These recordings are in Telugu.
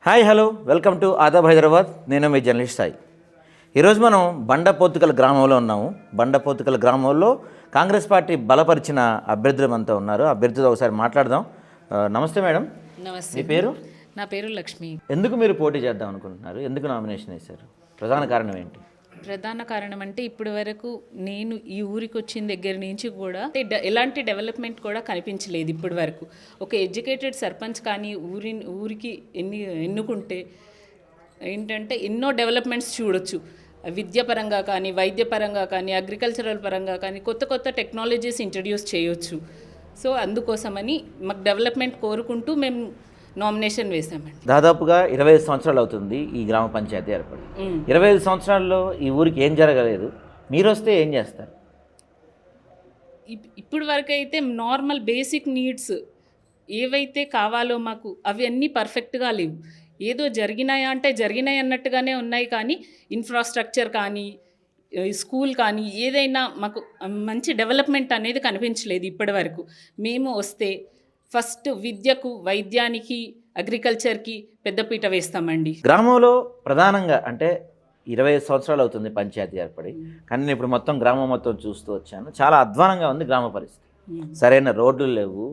Hi hello welcome to Adaab Hyderabad. నేను మీ జర్నలిస్ట్ సాయి. ఈరోజు మనం బండపోతుకల గ్రామంలో ఉన్నాము. బండపోతుకల గ్రామంలో కాంగ్రెస్ పార్టీ బలపరిచిన అభ్యర్థులు మనతో ఉన్నారు. అభ్యర్థులతో ఒకసారి మాట్లాడదాం. నమస్తే మేడం. నమస్తే. మీ పేరు? నా పేరు లక్ష్మి. ఎందుకు మీరు పోటీ చేద్దాం అనుకుంటున్నారు? ఎందుకు నామినేషన్ వేశారు? ప్రధాన కారణం ఏంటి? ప్రధాన కారణం అంటే ఇప్పటి వరకు నేను ఈ ఊరికి వచ్చిన దగ్గర నుంచి కూడా ఎలాంటి డెవలప్మెంట్ కూడా కనిపించలేదు ఇప్పటి వరకు. ఒక ఎడ్యుకేటెడ్ సర్పంచ్ కానీ ఊరికి ఎన్నుకుంటే ఏంటంటే ఎన్నో డెవలప్మెంట్స్ చూడొచ్చు. విద్యాపరంగా కానీ, వైద్యపరంగా కానీ, అగ్రికల్చరల్ పరంగా కానీ కొత్త కొత్త టెక్నాలజీస్ ఇంట్రడ్యూస్ చేయొచ్చు. సో అందుకోసమని మాకు డెవలప్మెంట్ కోరుకుంటూ మేము నామినేషన్ వేసామండి. దాదాపుగా 25 సంవత్సరాలు అవుతుంది ఈ గ్రామ పంచాయతీ ఏర్పడి. 25 సంవత్సరాల్లో ఈ ఊరికి ఏం జరగలేదు. మీరు వస్తే ఏం చేస్తారు? ఇప్పుడు వరకు అయితే నార్మల్ బేసిక్ నీడ్స్ ఏవైతే కావాలో మాకు అవి అన్నీ పర్ఫెక్ట్గా లేవు. ఏదో జరిగినాయా అంటే జరిగినాయి అన్నట్టుగానే ఉన్నాయి, కానీ ఇన్ఫ్రాస్ట్రక్చర్ కానీ, స్కూల్ కానీ ఏదైనా మాకు మంచి డెవలప్మెంట్ అనేది కనిపించలేదు ఇప్పటి వరకు. మేము వస్తే ఫస్ట్ విద్యకు, వైద్యానికి, అగ్రికల్చర్కి పెద్దపీట వేస్తామండి. గ్రామంలో ప్రధానంగా అంటే 25 సంవత్సరాలు అవుతుంది పంచాయతీ ఏర్పడి, కానీ నేను ఇప్పుడు మొత్తం గ్రామం మొత్తం చూస్తూ వచ్చాను. చాలా అధ్వానంగా ఉంది గ్రామ పరిస్థితి. సరైన రోడ్లు లేవు.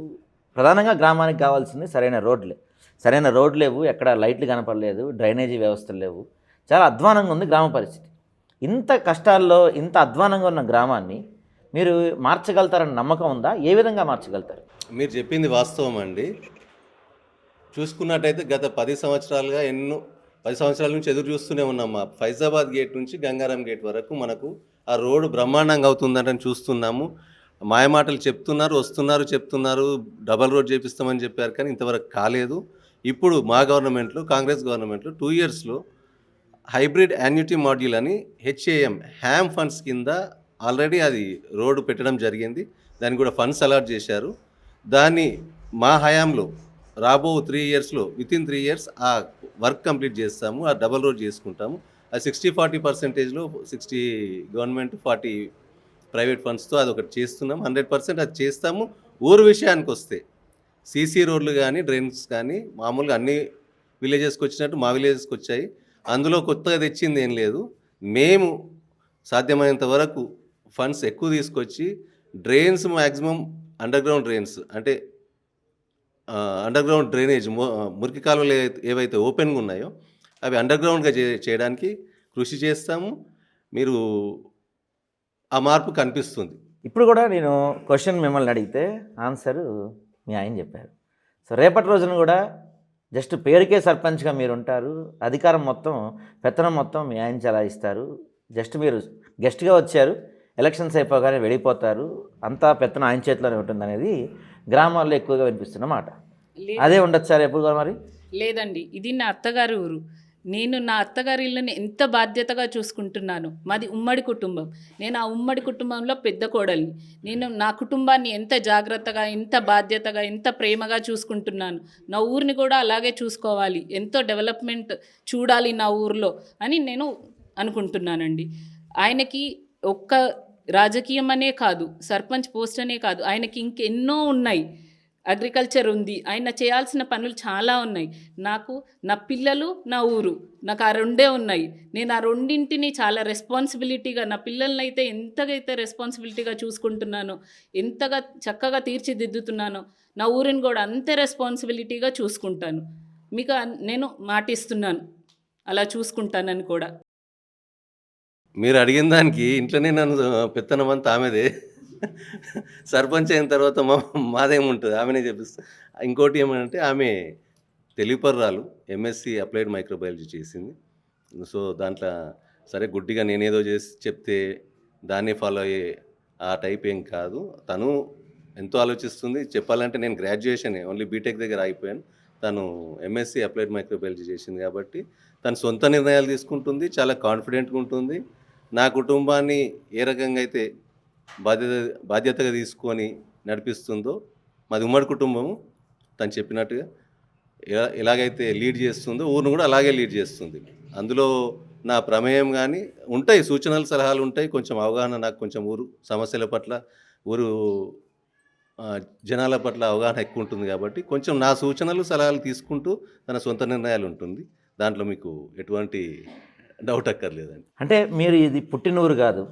ప్రధానంగా గ్రామానికి కావాల్సింది సరైన రోడ్లే. సరైన రోడ్లు లేవు, ఎక్కడ లైట్లు కనపడలేదు, డ్రైనేజీ వ్యవస్థలు లేవు. చాలా అధ్వానంగా ఉంది గ్రామ పరిస్థితి. ఇంత కష్టాల్లో ఇంత అధ్వానంగా ఉన్న గ్రామాన్ని మీరు మార్చగలుగుతారని నమ్మకం ఉందా? ఏ విధంగా మార్చగలుగుతారు? మీరు చెప్పింది వాస్తవం అండి. చూసుకున్నట్టయితే గత 10 సంవత్సరాలుగా 10 సంవత్సరాల నుంచి ఎదురు చూస్తూనే ఉన్నాం. మా ఫైజాబాద్ గేట్ నుంచి గంగారాం గేట్ వరకు మనకు ఆ రోడ్డు బ్రహ్మాండంగా అవుతుందని చూస్తున్నాము. మాయమాటలు చెప్తున్నారు, డబల్ రోడ్ చేపిస్తామని చెప్పారు, కానీ ఇంతవరకు కాలేదు. ఇప్పుడు మా గవర్నమెంట్లో, కాంగ్రెస్ గవర్నమెంట్లో 2 ఇయర్స్లో హైబ్రిడ్ యాన్యుటీ మాడ్యూల్ అని హ్యామ్ ఫండ్స్ కింద ఆల్రెడీ అది రోడ్డు పెట్టడం జరిగింది. దానికి కూడా ఫండ్స్ అలాట్ చేశారు. దాన్ని మా హయాంలో రాబో 3 ఇయర్స్లో వితిన్ 3 ఇయర్స్ ఆ వర్క్ కంప్లీట్ చేస్తాము. ఆ డబల్ రోడ్ చేసుకుంటాము. ఆ 60-40%లో 60 గవర్నమెంట్, 40 ప్రైవేట్ ఫండ్స్తో అదొకటి చేస్తున్నాం. 100% అది చేస్తాము. ఊరు విషయానికి వస్తే సీసీ రోడ్లు కానీ, డ్రైన్స్ కానీ మామూలుగా అన్ని విలేజెస్కి వచ్చినట్టు మా విలేజెస్కి వచ్చాయి. అందులో కొత్తగా తెచ్చింది ఏం లేదు. మేము సాధ్యమైనంత వరకు ఫండ్స్ ఎక్కువ తీసుకొచ్చి డ్రైన్స్ మ్యాక్సిమం అండర్గ్రౌండ్ డ్రైన్స్ అంటే అండర్గ్రౌండ్ డ్రైనేజ్ మురికి కాలువలు ఏవైతే ఓపెన్గా ఉన్నాయో అవి అండర్గ్రౌండ్గా చేయడానికి కృషి చేస్తాము. మీరు ఆ మార్పు కనిపిస్తుంది. ఇప్పుడు కూడా నేను క్వశ్చన్ మిమ్మల్ని అడిగితే ఆన్సరు మీ ఆయన చెప్పారు. సో రేపటి రోజున కూడా జస్ట్ పేరుకే సర్పంచ్గా మీరు ఉంటారు. అధికారం మొత్తం, పెత్తనం మొత్తం మీ ఆయన చలాయిస్తారు. జస్ట్ మీరు గెస్ట్గా వచ్చారు, ఎలక్షన్స్ అయిపోగానే వెళ్ళిపోతారు. అంతా పెత్తనం ఆయన చేతిలోనే ఉంటుంది అనేది గ్రామాల్లో ఎక్కువగా వినిపిస్తున్న మాట. అదే ఉండొచ్చు సార్ ఎప్పుడు కూడా? మరి లేదండి, ఇది నా అత్తగారి ఊరు. నేను నా అత్తగారి ఇళ్ళని ఎంత బాధ్యతగా చూసుకుంటున్నాను. మాది ఉమ్మడి కుటుంబం. నేను ఆ ఉమ్మడి కుటుంబంలో పెద్ద కోడలిని. నేను నా కుటుంబాన్ని ఎంత జాగ్రత్తగా, ఎంత బాధ్యతగా, ఎంత ప్రేమగా చూసుకుంటున్నాను. నా ఊరిని కూడా అలాగే చూసుకోవాలి, ఎంతో డెవలప్మెంట్ చూడాలి నా ఊరిలో అని నేను అనుకుంటున్నానండి. ఆయనకి ఒక్క రాజకీయం అనే కాదు, సర్పంచ్ పోస్ట్ అనే కాదు, ఆయనకి ఇంకెన్నో ఉన్నాయి. అగ్రికల్చర్ ఉంది, ఆయన చేయాల్సిన పనులు చాలా ఉన్నాయి. నాకు నా పిల్లలు, నా ఊరు, నాకు ఆ రెండే ఉన్నాయి. నేను ఆ రెండింటిని చాలా రెస్పాన్సిబిలిటీగా, నా పిల్లల్ని అయితే ఎంతగైతే రెస్పాన్సిబిలిటీగా చూసుకుంటున్నానో, ఎంతగా చక్కగా తీర్చిదిద్దుతున్నానో, నా ఊరిని కూడా అంతే రెస్పాన్సిబిలిటీగా చూసుకుంటాను. మీకు నేను మాటిస్తున్నాను అలా చూసుకుంటానని కూడా. మీరు అడిగిన దానికి ఇంట్లోనే నన్ను పెత్తనం అంతా ఆమెదే. సర్పంచ్ అయిన తర్వాత మాదేముంటుంది, ఆమెనే చెప్పిస్తా. ఇంకోటి ఏమంటే ఆమె తెలివిపర్రాలు, ఎంఎస్సి అప్లైడ్ మైక్రోబయాలజీ చేసింది. సో దాంట్లో సరే గుడ్డిగా నేనేదో చేసి చెప్తే దాన్ని ఫాలో అయ్యే ఆ టైప్ ఏం కాదు. తను ఎంతో ఆలోచిస్తుంది. చెప్పాలంటే నేను గ్రాడ్యుయేషన్ ఓన్లీ బీటెక్ దగ్గర ఆగిపోయాను. తను ఎంఎస్సి అప్లైడ్ మైక్రోబయాలజీ చేసింది కాబట్టి తను సొంత నిర్ణయాలు తీసుకుంటుంది, చాలా కాన్ఫిడెంట్గా ఉంటుంది. నా కుటుంబాన్ని ఏ రకంగా అయితే బాధ్యతగా తీసుకొని నడిపిస్తుందో, మాది ఉమ్మడి కుటుంబము, తను చెప్పినట్టుగా ఎలాగైతే లీడ్ చేస్తుందో ఊరిని కూడా అలాగే లీడ్ చేస్తుంది. అందులో నా ప్రమేయం కానీ ఉంటాయి, సూచనలు సలహాలు ఉంటాయి, కొంచెం అవగాహన నాకు కొంచెం ఊరు సమస్యల పట్ల, ఊరు జనాల పట్ల అవగాహన ఎక్కువ ఉంటుంది కాబట్టి కొంచెం నా సూచనలు సలహాలు తీసుకుంటూ తన సొంత నిర్ణయాలు ఉంటుంది. దాంట్లో మీకు ఎటువంటి డౌట్ అక్కర్లేదండి. అంటే మీరు ఇది పుట్టిన ఊరు కాదు,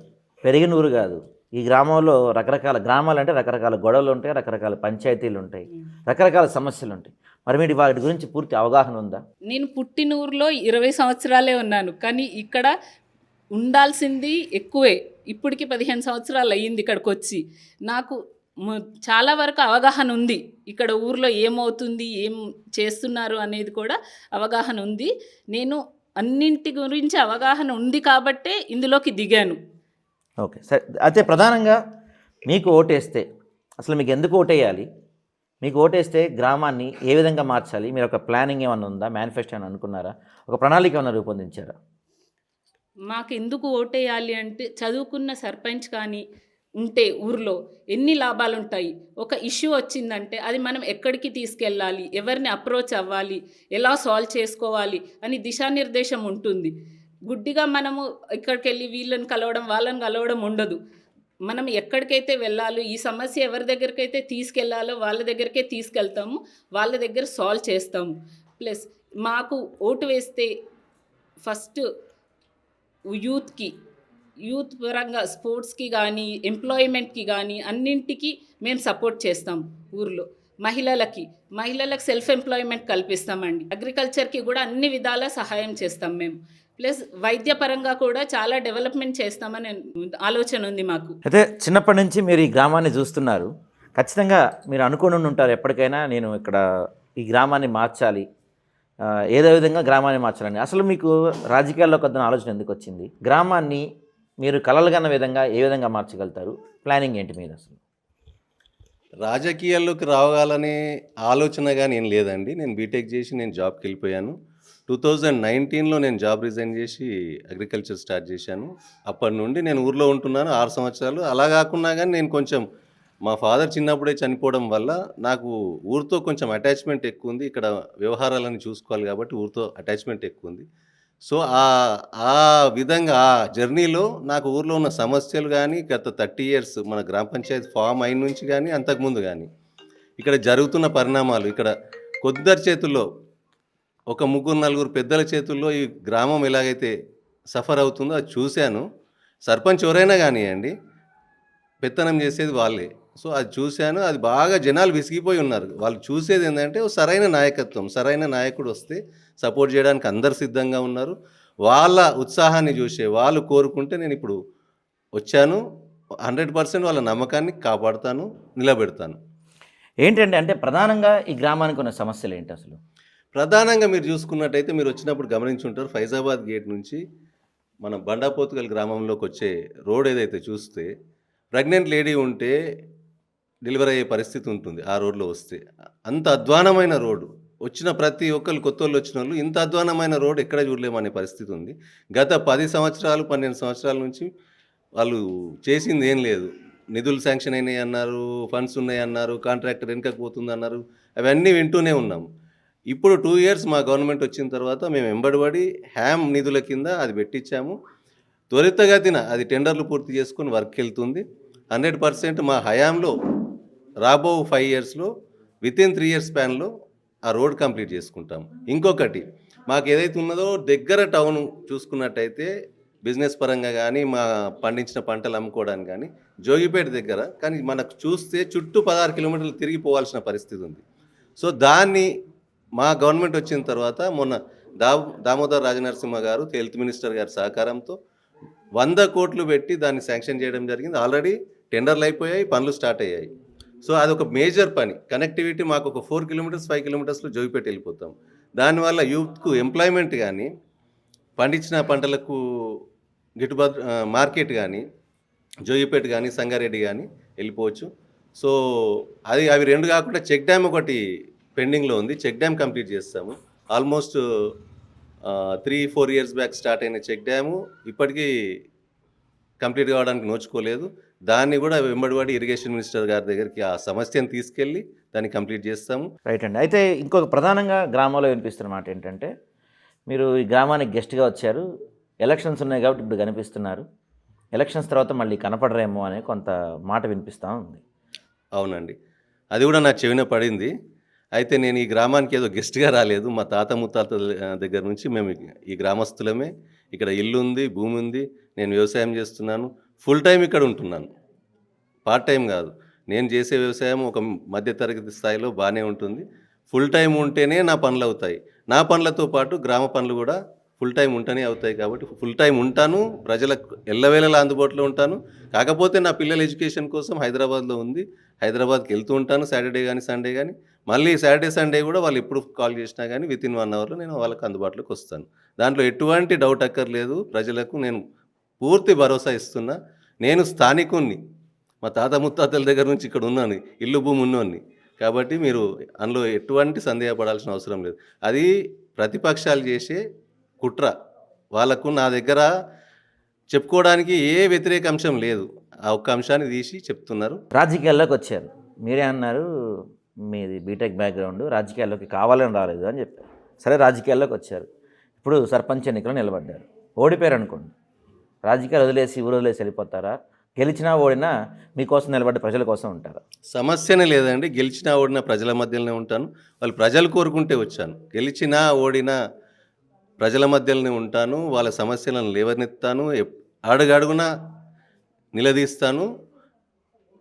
పెరిగిన ఊరు కాదు. ఈ గ్రామంలో రకరకాల గ్రామాలు అంటే రకరకాల గొడవలు ఉంటాయి, రకరకాల పంచాయతీలు ఉంటాయి, రకరకాల సమస్యలు ఉంటాయి. మరి మీరు వాటి గురించి పూర్తి అవగాహన ఉందా? నేను పుట్టిన ఊరిలో 20 సంవత్సరాలే ఉన్నాను, కానీ ఇక్కడ ఉండాల్సింది ఎక్కువే. ఇప్పటికి 15 సంవత్సరాలు అయ్యింది ఇక్కడికి వచ్చి. నాకు చాలా వరకు అవగాహన ఉంది. ఇక్కడ ఊర్లో ఏమవుతుంది, ఏం చేస్తున్నారు అనేది కూడా అవగాహన ఉంది. నేను అన్నింటి గురించి అవగాహన ఉంది కాబట్టే ఇందులోకి దిగాను. ఓకే, సరే. అయితే ప్రధానంగా మీకు ఓటేస్తే అసలు మీకు ఎందుకు ఓటేయాలి? మీకు ఓటేస్తే గ్రామాన్ని ఏ విధంగా మార్చాలి? మీరు ఒక ప్లానింగ్ ఏమైనా ఉందా? మేనిఫెస్టో అని అనుకున్నారా? ఒక ప్రణాళిక ఏమైనా రూపొందించారా? మాకు ఎందుకు ఓటేయాలి అంటే, చదువుకున్న సర్పంచ్ కానీ ఉంటే ఊర్లో ఎన్ని లాభాలు ఉంటాయి. ఒక ఇష్యూ వచ్చిందంటే అది మనం ఎక్కడికి తీసుకెళ్ళాలి, ఎవరిని అప్రోచ్ అవ్వాలి, ఎలా సాల్వ్ చేసుకోవాలి అని దిశానిర్దేశం ఉంటుంది. గుడ్డిగా మనము ఇక్కడికి వెళ్ళి వీళ్ళని కలవడం వాళ్ళని కలవడం ఉండదు. మనం ఎక్కడికైతే వెళ్ళాలో, ఈ సమస్య ఎవరి దగ్గరికైతే తీసుకెళ్లాలో వాళ్ళ దగ్గరికే తీసుకెళ్తాము, వాళ్ళ దగ్గర సాల్వ్ చేస్తాము. ప్లస్ మాకు ఓటు వేస్తే ఫస్ట్ యూత్ పరంగా స్పోర్ట్స్కి కానీ ఎంప్లాయ్మెంట్కి కానీ అన్నింటికి మేము సపోర్ట్ చేస్తాం. ఊర్లో మహిళలకు సెల్ఫ్ ఎంప్లాయ్మెంట్ కల్పిస్తామండి. అగ్రికల్చర్కి కూడా అన్ని విధాల సహాయం చేస్తాం మేము. ప్లస్ వైద్యపరంగా కూడా చాలా డెవలప్మెంట్ చేస్తామని ఆలోచన ఉంది మాకు. అయితే చిన్నప్పటి నుంచి మీరు ఈ గ్రామాన్ని చూస్తున్నారు. ఖచ్చితంగా మీరు అనుకుని ఉంటారు ఎప్పటికైనా నేను ఇక్కడ ఈ గ్రామాన్ని మార్చాలి, ఏదో విధంగా గ్రామాన్ని మార్చాలని. అసలు మీకు రాజకీయాల్లో కొద్దిగా ఆలోచన ఎందుకు వచ్చింది? గ్రామాన్ని మీరు కలలుగన్న విధంగా ఏ విధంగా మార్చగలుగుతారు? ప్లానింగ్ ఏంటి మీరు అసలు? రాజకీయాల్లోకి రావాలనే ఆలోచన కానీ ఏం లేదండి. నేను బీటెక్ చేసి నేను జాబ్కి వెళ్ళిపోయాను. 2019లో నేను జాబ్ రిజైన్ చేసి అగ్రికల్చర్ స్టార్ట్ చేశాను. అప్పటి నుండి నేను ఊర్లో ఉంటున్నాను 6 సంవత్సరాలు. అలా కాకున్నా కానీ నేను కొంచెం మా ఫాదర్ చిన్నప్పుడే చనిపోవడం వల్ల నాకు ఊరితో కొంచెం అటాచ్మెంట్ ఎక్కువ ఉంది. ఇక్కడ వ్యవహారాలను చూసుకోవాలి కాబట్టి ఊరితో అటాచ్మెంట్ ఎక్కువ ఉంది. సో ఆ విధంగా ఆ జర్నీలో నాకు ఊర్లో ఉన్న సమస్యలు కానీ గత 30 ఇయర్స్ మన గ్రామ పంచాయతీ ఫామ్ అయిన నుంచి కానీ అంతకుముందు కానీ ఇక్కడ జరుగుతున్న పరిణామాలు, ఇక్కడ కొందరి చేతుల్లో ఒక 3-4 పెద్దల చేతుల్లో ఈ గ్రామం ఎలాగైతే సఫర్ అవుతుందో అది చూశాను. సర్పంచ్ ఎవరైనా కానివ్వండి, పెత్తనం చేసేది వాళ్ళే. సో అది చూశాను. అది బాగా జనాలు విసిగిపోయి ఉన్నారు. వాళ్ళు చూసేది ఏంటంటే సరైన నాయకత్వం, సరైన నాయకుడు వస్తే సపోర్ట్ చేయడానికి అందరు సిద్ధంగా ఉన్నారు. వాళ్ళ ఉత్సాహాన్ని చూసే వాళ్ళు కోరుకుంటే నేను ఇప్పుడు వచ్చాను. 100% వాళ్ళ నమ్మకాన్ని కాపాడుతాను, నిలబెడతాను. ఏంటంటే అంటే ప్రధానంగా ఈ గ్రామానికి ఉన్న సమస్యలు ఏంటి అసలు? ప్రధానంగా మీరు చూసుకున్నట్టయితే మీరు వచ్చినప్పుడు గమనించి ఉంటారు. ఫైజాబాద్ గేట్ నుంచి మన బండాపోతుగల్ గ్రామంలోకి వచ్చే రోడ్ ఏదైతే చూస్తే ప్రెగ్నెంట్ లేడీ ఉంటే డెలివరీ అయ్యే పరిస్థితి ఉంటుంది ఆ రోడ్లో వస్తే. అంత అధ్వానమైన రోడ్డు. వచ్చిన ప్రతి ఒక్కరు కొత్త వాళ్ళు వచ్చిన వాళ్ళు ఇంత అధ్వానమైన రోడ్ ఎక్కడ చూడలేమనే పరిస్థితి ఉంది. గత 10 సంవత్సరాలు 12 సంవత్సరాల నుంచి వాళ్ళు చేసింది ఏం లేదు. నిధులు శాంక్షన్ అయినాయి అన్నారు, ఫండ్స్ ఉన్నాయి అన్నారు, కాంట్రాక్టర్ వెనుకకు పోతుంది అన్నారు. అవన్నీ వింటూనే ఉన్నాం. ఇప్పుడు 2 ఇయర్స్ మా గవర్నమెంట్ వచ్చిన తర్వాత మేము వెంబడిపడి హ్యామ్ నిధుల కింద అది పెట్టించాము. త్వరితగతిన అది టెండర్లు పూర్తి చేసుకొని వర్క్ వెళ్తుంది. 100% మా హయాంలో రాబో 5 ఇయర్స్లో వితిన్ 3 ఇయర్స్ స్పాన్లో ఆ రోడ్ కంప్లీట్ చేసుకుంటాం. ఇంకొకటి మాకు ఏదైతే ఉన్నదో దగ్గర టౌన్ చూసుకున్నట్టయితే బిజినెస్ పరంగా కానీ మా పండించిన పంటలు అమ్ముకోవడానికి కానీ జోగిపేట దగ్గర, కానీ మనకు చూస్తే చుట్టూ 16 కిలోమీటర్లు తిరిగి పోవాల్సిన పరిస్థితి ఉంది. సో దాన్ని మా గవర్నమెంట్ వచ్చిన తర్వాత మొన్న దామోదర్ రాజనరసింహ గారు హెల్త్ మినిస్టర్ గారి సహకారంతో 100 కోట్లు పెట్టి దాన్ని శాంక్షన్ చేయడం జరిగింది. ఆల్రెడీ టెండర్లు అయిపోయాయి, పనులు స్టార్ట్ అయ్యాయి. సో అదొక మేజర్ పని. కనెక్టివిటీ మాకు ఒక 4 కిలోమీటర్స్ 5 కిలోమీటర్స్లో జోగిపేట వెళ్ళిపోతాం. దానివల్ల యూత్కు ఎంప్లాయ్మెంట్ కానీ, పండించిన పంటలకు గిట్టుబాటు మార్కెట్ కానీ, జోగిపేట కానీ సంగారెడ్డి కానీ వెళ్ళిపోవచ్చు. సో అవి 2 కాకుండా చెక్ డ్యామ్ ఒకటి పెండింగ్లో ఉంది. చెక్ డ్యామ్ కంప్లీట్ చేస్తాము. ఆల్మోస్ట్ 3-4 ఇయర్స్ బ్యాక్ స్టార్ట్ అయిన చెక్ డ్యాము ఇప్పటికీ కంప్లీట్ కావడానికి నోచుకోలేదు. దాన్ని కూడా వెంబడిపడి ఇరిగేషన్ మినిస్టర్ గారి దగ్గరికి ఆ సమస్యను తీసుకెళ్ళి దాన్ని కంప్లీట్ చేస్తాము. రైట్ అండి. అయితే ఇంకొక ప్రధానంగా గ్రామంలో వినిపిస్తున్న మాట ఏంటంటే, మీరు ఈ గ్రామానికి గెస్ట్గా వచ్చారు, ఎలక్షన్స్ ఉన్నాయి కాబట్టి ఇప్పుడు కనిపిస్తున్నారు, ఎలక్షన్స్ తర్వాత మళ్ళీ కనపడరేమో అనే కొంత మాట వినిపిస్తూ ఉంది. అవునండి. అది కూడా నా చెవిన పడింది. అయితే నేను ఈ గ్రామానికి ఏదో గెస్ట్‌గా రాలేదు. మా తాత ముత్తాతల దగ్గర నుంచి మేము ఈ గ్రామస్తులమే. ఇక్కడ ఇల్లు ఉంది, భూమి ఉంది. నేను వ్యవసాయం చేస్తున్నాను. ఫుల్ టైమ్ ఇక్కడ ఉంటున్నాను. పార్ట్ టైం కాదు. నేను చేసే వ్యవసాయం ఒక మధ్య తరగతి స్థాయిలో బాగానే ఉంటుంది. ఫుల్ టైం ఉంటేనే నా పనులు అవుతాయి. నా పనులతో పాటు గ్రామ పనులు కూడా ఫుల్ టైం ఉంటేనే అవుతాయి కాబట్టి ఫుల్ టైం ఉంటాను. ప్రజలకు ఎల్లవేళలా అందుబాటులో ఉంటాను. కాకపోతే నా పిల్లల ఎడ్యుకేషన్ కోసం హైదరాబాద్లో ఉంది. హైదరాబాద్కి వెళ్తూ ఉంటాను సాటర్డే కానీ సండే కానీ. మళ్ళీ సాటర్డే సండే కూడా వాళ్ళు ఎప్పుడు కాల్ చేసినా కానీ వితిన్ 1 అవర్లో నేను వాళ్ళకి అందుబాటులోకి వస్తాను. దాంట్లో ఎటువంటి డౌట్ అక్కర్లేదు. ప్రజలకు నేను పూర్తి భరోసా ఇస్తున్నా. నేను స్థానికుణ్ణి. మా తాత ముత్తాతల దగ్గర నుంచి ఇక్కడ ఉన్నాను. ఇల్లు భూమి ఉన్నోన్ని. కాబట్టి మీరు అందులో ఎటువంటి సందేహపడాల్సిన అవసరం లేదు. అది ప్రతిపక్షాలు చేసే కుట్ర. వాళ్ళకు నా దగ్గర చెప్పుకోవడానికి ఏ వ్యతిరేక అంశం లేదు. ఆ ఒక్క అంశాన్ని తీసి చెప్తున్నారు. రాజకీయాల్లోకి వచ్చారు. మీరే అన్నారు మీది బీటెక్ బ్యాక్గ్రౌండ్, రాజకీయాల్లోకి కావాలని రాలేదు అని చెప్పారు. సరే, రాజకీయాల్లోకి వచ్చారు. ఇప్పుడు సర్పంచ్ ఎన్నికలు నిలబడ్డారు. ఓడిపోయారు అనుకోండి, రాజకీయాలు వదిలేసి ఊరు వదిలేసి వెళ్ళిపోతారా? గెలిచినా ఓడినా మీకోసం నిలబడ్డ ప్రజల కోసం ఉంటారా? సమస్యనే లేదండి. గెలిచినా ఓడినా ప్రజల మధ్యలోనే ఉంటాను. వాళ్ళు ప్రజలు కోరుకుంటే వచ్చాను. గెలిచినా ఓడినా ప్రజల మధ్యలోనే ఉంటాను. వాళ్ళ సమస్యలను లేవనెత్తాను. అడుగడుగునా నిలదీస్తాను.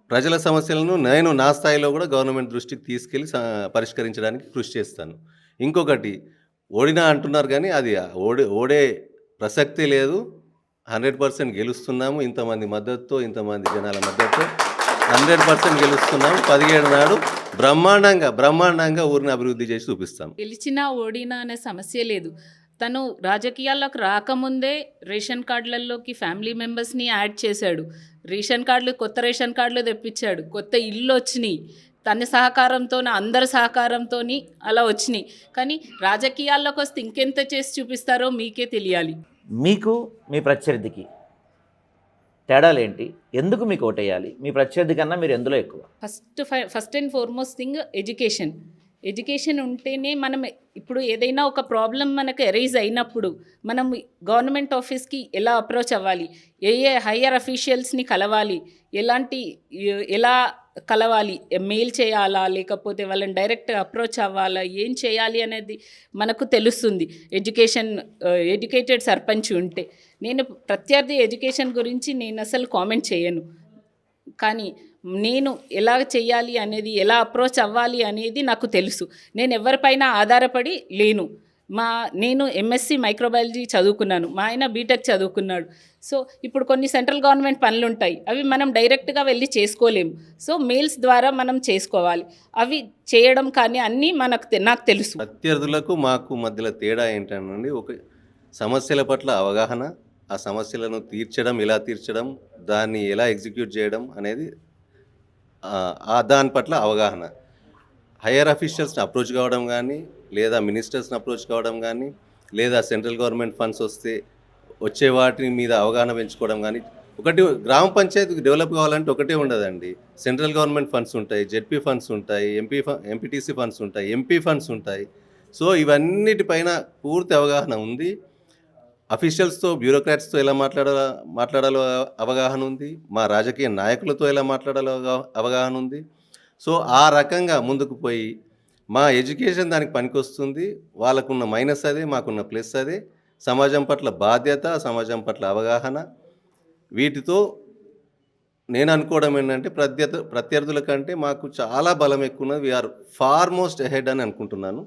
ప్రజల సమస్యలను నేను నా స్థాయిలో కూడా గవర్నమెంట్ దృష్టికి తీసుకెళ్ళి పరిష్కరించడానికి కృషి చేస్తాను. ఇంకొకటి, ఓడినా అంటున్నారు కానీ అది ఓడే ప్రసక్తే లేదు. 100% గెలుస్తున్నాము. ఇంతమంది మద్దతుతో, ఇంతమంది జనాల మద్దతుతో 100% గెలుస్తున్నాము. 17 నాడు బ్రహ్మాండంగా ఊరిని అభివృద్ధి చేసి చూపిస్తాం. గెలిచినా ఓడినా అనే సమస్య లేదు. తను రాజకీయాల్లోకి రాకముందే రేషన్ కార్డులలోకి ఫ్యామిలీ మెంబర్స్ని యాడ్ చేశాడు. కొత్త రేషన్ కార్డులు తెప్పించాడు. కొత్త ఇల్లు వచ్చినాయి. తన సహకారంతో, అందరి సహకారంతో అలా వచ్చినాయి. కానీ రాజకీయాల్లోకి వస్తే ఇంకెంత చేసి చూపిస్తారో మీకే తెలియాలి. మీకు మీ ప్రత్యర్థికి తేడాలు ఏంటి? ఎందుకు మీకు ఓటేయాలి? మీ ప్రత్యర్థి కన్నా మీరు ఎందులో ఎక్కువ? First and foremost thing education ఉంటేనే మనం ఇప్పుడు ఏదైనా ఒక ప్రాబ్లం మనకు ఎరైజ్ అయినప్పుడు మనం గవర్నమెంట్ ఆఫీస్కి ఎలా అప్రోచ్ అవ్వాలి, ఏ హయ్యర్ అఫీషియల్స్ని కలవాలి, ఎలా కలవాలి, మెయిల్ చేయాలా లేకపోతే వాళ్ళని డైరెక్ట్ అప్రోచ్ అవ్వాలా, ఏం చేయాలి అనేది మనకు తెలుస్తుంది ఎడ్యుకేటెడ్ సర్పంచ్ ఉంటే. నేను ప్రత్యర్థి ఎడ్యుకేషన్ గురించి నేను అసలు కామెంట్ చేయను. కానీ నేను ఎలా చేయాలి అనేది, ఎలా అప్రోచ్ అవ్వాలి అనేది నాకు తెలుసు. నేను ఎవరిపైన ఆధారపడి లేను. నేను ఎంఎస్సి మైక్రోబయాలజీ చదువుకున్నాను. మా ఆయన బీటెక్ చదువుకున్నాడు. సో ఇప్పుడు కొన్ని సెంట్రల్ గవర్నమెంట్ పనులు ఉంటాయి, అవి మనం డైరెక్ట్గా వెళ్ళి చేసుకోలేము. సో మెయిల్స్ ద్వారా మనం చేసుకోవాలి. అవి చేయడం కానీ అన్నీ నాకు తెలుసు. ప్రత్యర్థులకు మాకు మధ్యలో తేడా ఏంటంటే, ఒక సమస్యల పట్ల అవగాహన, ఆ సమస్యలను ఎలా తీర్చడం, దాన్ని ఎలా ఎగ్జిక్యూట్ చేయడం అనేది దాని పట్ల అవగాహన. హయ్యర్ అఫీషియల్స్ని అప్రోచ్ కావడం కానీ, లేదా మినిస్టర్స్ని అప్రోచ్ కావడం కానీ, లేదా సెంట్రల్ గవర్నమెంట్ ఫండ్స్ వచ్చే వాటి మీద అవగాహన పెంచుకోవడం కానీ. ఒకటి, గ్రామ పంచాయతీకి డెవలప్ కావాలంటే ఒకటే ఉండదండి. సెంట్రల్ గవర్నమెంట్ ఫండ్స్ ఉంటాయి, జెడ్పీ ఫండ్స్ ఉంటాయి, ఎంపీటీసీ ఫండ్స్ ఉంటాయి, ఎంపీ ఫండ్స్ ఉంటాయి. సో ఇవన్నిటిపైన పూర్తి అవగాహన ఉంది. అఫీషియల్స్తో, బ్యూరోక్రాట్స్తో ఎలా మాట్లాడాలో అవగాహన ఉంది. మా రాజకీయ నాయకులతో ఎలా మాట్లాడాలో అవగాహన ఉంది. సో ఆ రకంగా ముందుకు పోయి మా ఎడ్యుకేషన్ దానికి పనికొస్తుంది. వాళ్ళకున్న మైనస్ అదే, మాకున్న ప్లస్ అదే. సమాజం పట్ల బాధ్యత, సమాజం పట్ల అవగాహన, వీటితో నేను అనుకోవడం ఏంటంటే ప్రత్యర్థుల కంటే మాకు చాలా బలం ఎక్కువ ఉన్నది. వీఆర్ ఫార్ మోస్ట్ అహెడ్ అని అనుకుంటున్నాను.